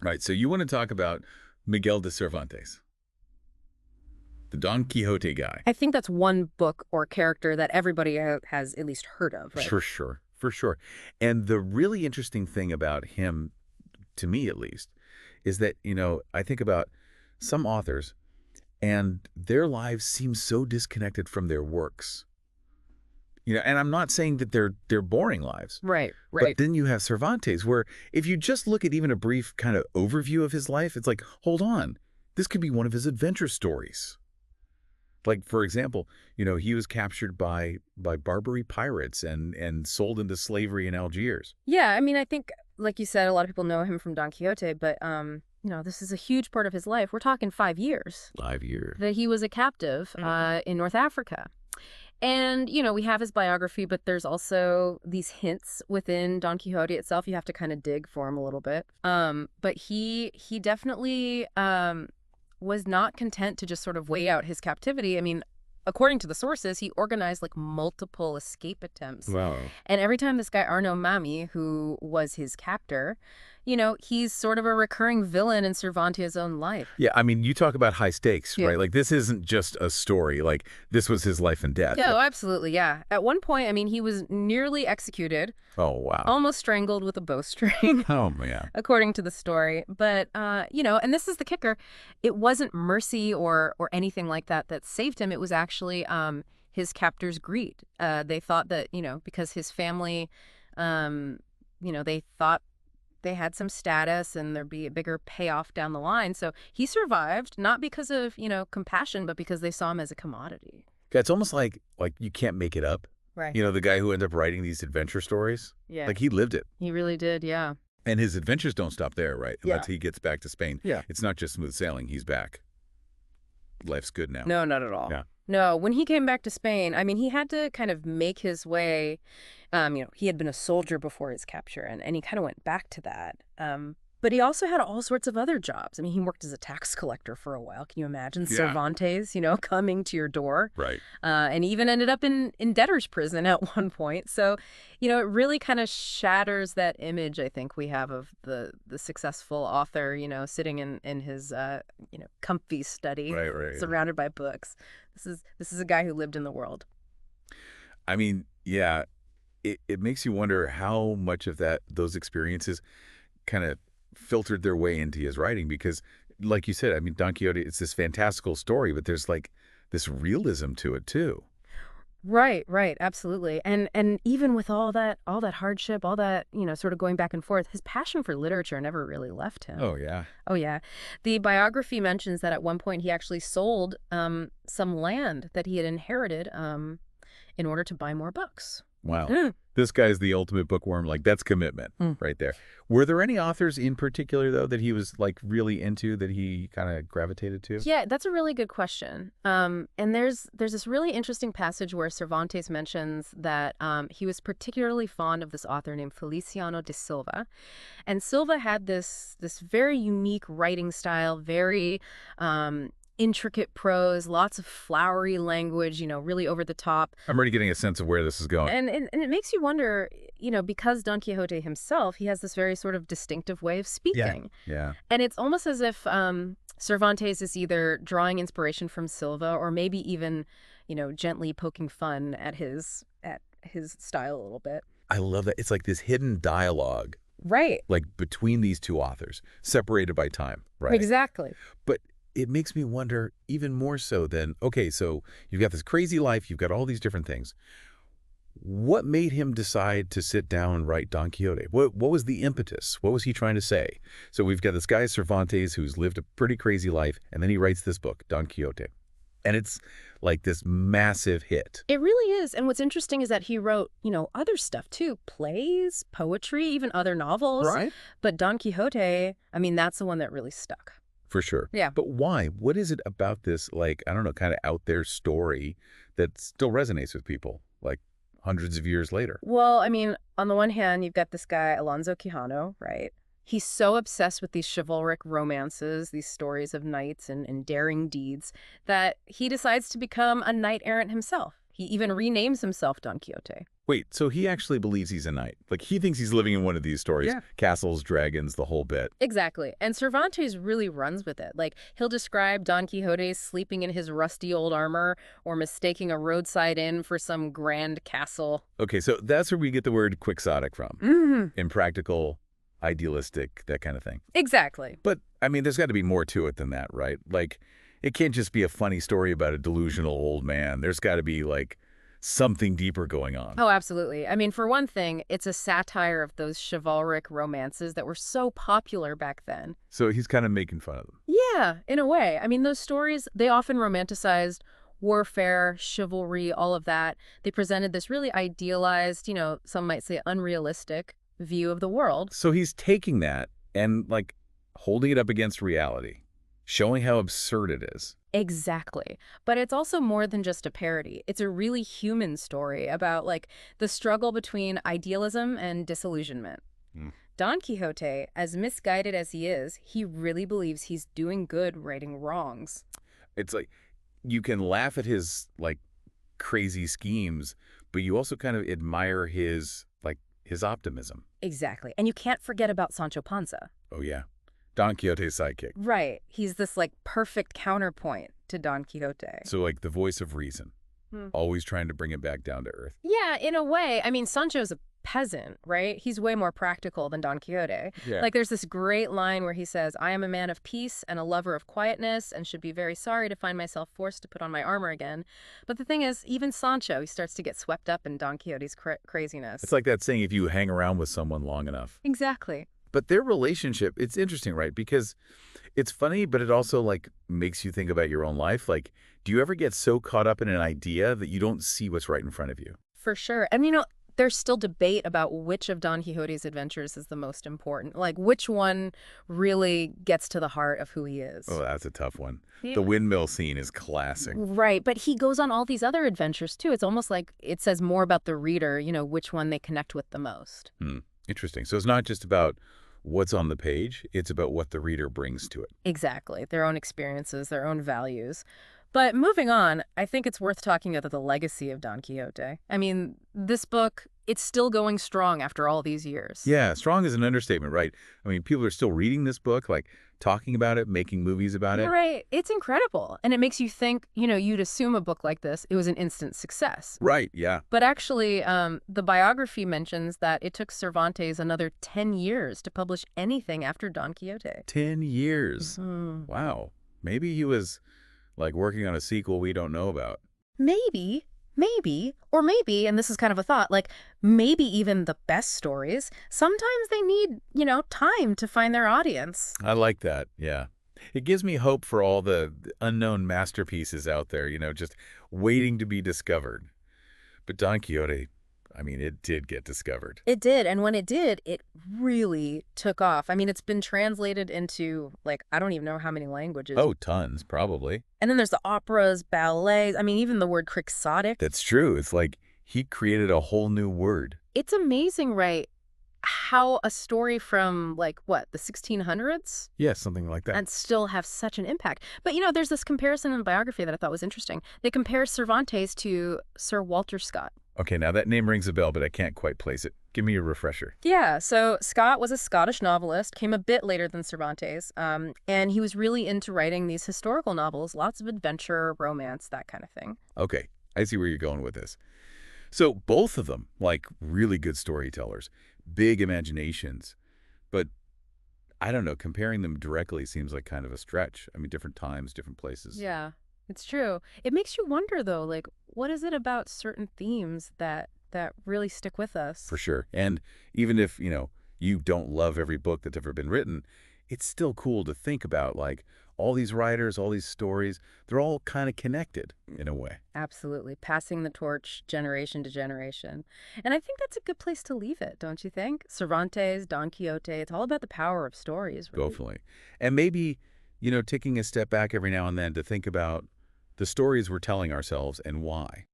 Right. So you want to talk about Miguel de Cervantes, the Don Quixote guy. I think that's one book or character that everybody has at least heard of, right? For sure. For sure. And the really interesting thing about him, to me at least, is that, I think about some authors and their lives seem so disconnected from their works. And I'm not saying that they're boring lives. Right, But right. then you have Cervantes, where if you just look at even a brief kind of overview of his life, it's like, hold on, this could be one of his adventure stories. Like, for example, he was captured by Barbary pirates and sold into slavery in Algiers. Yeah, I mean, I think, like you said, a lot of people know him from Don Quixote, but, this is a huge part of his life. We're talking 5 years 5 years. that he was a captive in North Africa. And, we have his biography, but there's also these hints within Don Quixote itself. You have to kind of dig for him a little bit. But he definitely was not content to just sort of wait out his captivity. I mean, according to the sources, he organized like multiple escape attempts. Wow. And every time this guy Arnaud Mami, who was his captor, he's sort of a recurring villain in Cervantes' own life. Yeah, I mean, you talk about high stakes, Yeah. right? Like, this isn't just a story. Like, this was his life and death. Yeah, oh, absolutely, yeah. At one point, I mean, he was nearly executed, Oh, wow. almost strangled with a bowstring, Oh, man. according to the story. But, and this is the kicker, it wasn't mercy or anything like that that saved him. It was actually his captor's greed. They thought that, because his family, they thought they had some status and there'd be a bigger payoff down the line. So he survived, not because of, compassion, but because they saw him as a commodity. Yeah, it's almost like you can't make it up. Right. The guy who ended up writing these adventure stories. Yeah. Like, he lived it. He really did, yeah. And his adventures don't stop there, right? Yeah. Until he gets back to Spain. Yeah. It's not just smooth sailing. He's back. Life's good now. No, not at all. Yeah. No, when he came back to Spain, I mean, he had to kind of make his way. He had been a soldier before his capture, and he kind of went back to that. But he also had all sorts of other jobs. I mean, he worked as a tax collector for a while. Can you imagine Yeah. Cervantes, coming to your door? Right. And even ended up in debtor's prison at one point. So, it really kind of shatters that image, I think, we have of the successful author, sitting in his, comfy study, Right. surrounded by books. This is a guy who lived in the world. I mean, yeah, it makes you wonder how much of those experiences kind of filtered their way into his writing, because, like you said, I mean, Don Quixote, it's this fantastical story, but there's like this realism to it too. Right, absolutely. And even with all that hardship, all that, sort of going back and forth, his passion for literature never really left him. Oh, yeah. Oh, yeah. The biography mentions that at one point he actually sold some land that he had inherited in order to buy more books. Wow. This guy's the ultimate bookworm. Like, that's commitment right there. Were there any authors in particular, though, that he was like really into, that he kind of gravitated to? Yeah, that's a really good question. And there's this really interesting passage where Cervantes mentions that he was particularly fond of this author named Feliciano de Silva. And Silva had this very unique writing style, very intricate prose, lots of flowery language, really over the top. I'm already getting a sense of where this is going. And it makes you wonder, because Don Quixote himself, he has this very sort of distinctive way of speaking. Yeah. And it's almost as if Cervantes is either drawing inspiration from Silva or maybe even, gently poking fun at his style a little bit. I love that. It's like this hidden dialogue, Right. like between these two authors, separated by time, right? Exactly. But it makes me wonder even more so than, okay, so you've got this crazy life, you've got all these different things. What made him decide to sit down and write Don Quixote? What was the impetus? What was he trying to say? So we've got this guy, Cervantes, who's lived a pretty crazy life, and then he writes this book, Don Quixote. And it's like this massive hit. It really is. And what's interesting is that he wrote, other stuff too, plays, poetry, even other novels. Right. But Don Quixote, I mean, that's the one that really stuck. For sure. Yeah. But why? What is it about this, like, I don't know, kind of out there story that still resonates with people, like, hundreds of years later? Well, I mean, on the one hand, you've got this guy, Alonso Quijano, right? He's so obsessed with these chivalric romances, these stories of knights and daring deeds, that he decides to become a knight errant himself. He even renames himself Don Quixote. Wait, so he actually believes he's a knight. Like, he thinks he's living in one of these stories. Yeah. Castles, dragons, the whole bit. Exactly. And Cervantes really runs with it. Like, he'll describe Don Quixote sleeping in his rusty old armor or mistaking a roadside inn for some grand castle. Okay, so that's where we get the word quixotic from. Impractical, idealistic, that kind of thing. Exactly. But, I mean, there's got to be more to it than that, right? Like, it can't just be a funny story about a delusional old man. There's got to be, like, something deeper going on. Oh, absolutely. I mean, for one thing, it's a satire of those chivalric romances that were so popular back then. So he's kind of making fun of them. Yeah, in a way. I mean, those stories, they often romanticized warfare, chivalry, all of that. They presented this really idealized, some might say unrealistic view of the world. So he's taking that and, like, holding it up against reality, showing how absurd it is. Exactly. But it's also more than just a parody. It's a really human story about, like, the struggle between idealism and disillusionment. Mm. Don Quixote, as misguided as he is, he really believes he's doing good righting wrongs. It's like, you can laugh at his, like, crazy schemes, but you also kind of admire his optimism. Exactly. And you can't forget about Sancho Panza. Oh, yeah. Don Quixote's sidekick. Right. He's this, like, perfect counterpoint to Don Quixote. So, like, the voice of reason, always trying to bring it back down to earth. Yeah, in a way. I mean, Sancho's a peasant, right? He's way more practical than Don Quixote. Yeah. Like, there's this great line where he says, "I am a man of peace and a lover of quietness and should be very sorry to find myself forced to put on my armor again." But the thing is, even Sancho, he starts to get swept up in Don Quixote's craziness. It's like that saying, if you hang around with someone long enough. Exactly. But their relationship, it's interesting, right? Because it's funny, but it also, like, makes you think about your own life. Like, do you ever get so caught up in an idea that you don't see what's right in front of you? For sure. And, there's still debate about which of Don Quixote's adventures is the most important. Like, which one really gets to the heart of who he is. Oh, that's a tough one. Yeah. The windmill scene is classic. Right, but he goes on all these other adventures, too. It's almost like it says more about the reader, which one they connect with the most. Interesting. So it's not just about what's on the page, it's about what the reader brings to it. Exactly. Their own experiences, their own values. But moving on, I think it's worth talking about the legacy of Don Quixote. I mean, this book, it's still going strong after all these years. Yeah, strong is an understatement, right? I mean, people are still reading this book, like, talking about it, making movies about it. Right. It's incredible. And it makes you think, you'd assume a book like this, it was an instant success. Right, yeah. But actually, the biography mentions that it took Cervantes another 10 years to publish anything after Don Quixote. 10 years. Wow. Maybe he was, like, working on a sequel we don't know about. Maybe, or maybe, and this is kind of a thought, like, maybe even the best stories, sometimes they need, time to find their audience. I like that, yeah. It gives me hope for all the unknown masterpieces out there, just waiting to be discovered. But Don Quixote, I mean, it did get discovered. It did, and when it did, it really took off. I mean, it's been translated into, like, I don't even know how many languages. Oh, tons, probably. And then there's the operas, ballets, I mean, even the word quixotic. That's true. It's like he created a whole new word. It's amazing, right, how a story from, like, what, the 1600s? Yeah, something like that. And still have such an impact. But, there's this comparison in the biography that I thought was interesting. They compare Cervantes to Sir Walter Scott. Okay, now that name rings a bell, but I can't quite place it. Give me a refresher. Yeah, so Scott was a Scottish novelist, came a bit later than Cervantes, and he was really into writing these historical novels, lots of adventure, romance, that kind of thing. Okay, I see where you're going with this. So both of them, like, really good storytellers, big imaginations, but I don't know, comparing them directly seems like kind of a stretch. I mean, different times, different places. Yeah, it's true. It makes you wonder, though, like, what is it about certain themes that really stick with us? For sure. And even if, you don't love every book that's ever been written, it's still cool to think about, like, all these writers, all these stories, they're all kind of connected in a way. Absolutely. Passing the torch generation to generation. And I think that's a good place to leave it, don't you think? Cervantes, Don Quixote, it's all about the power of stories, really. Definitely. And maybe, taking a step back every now and then to think about the stories we're telling ourselves and why.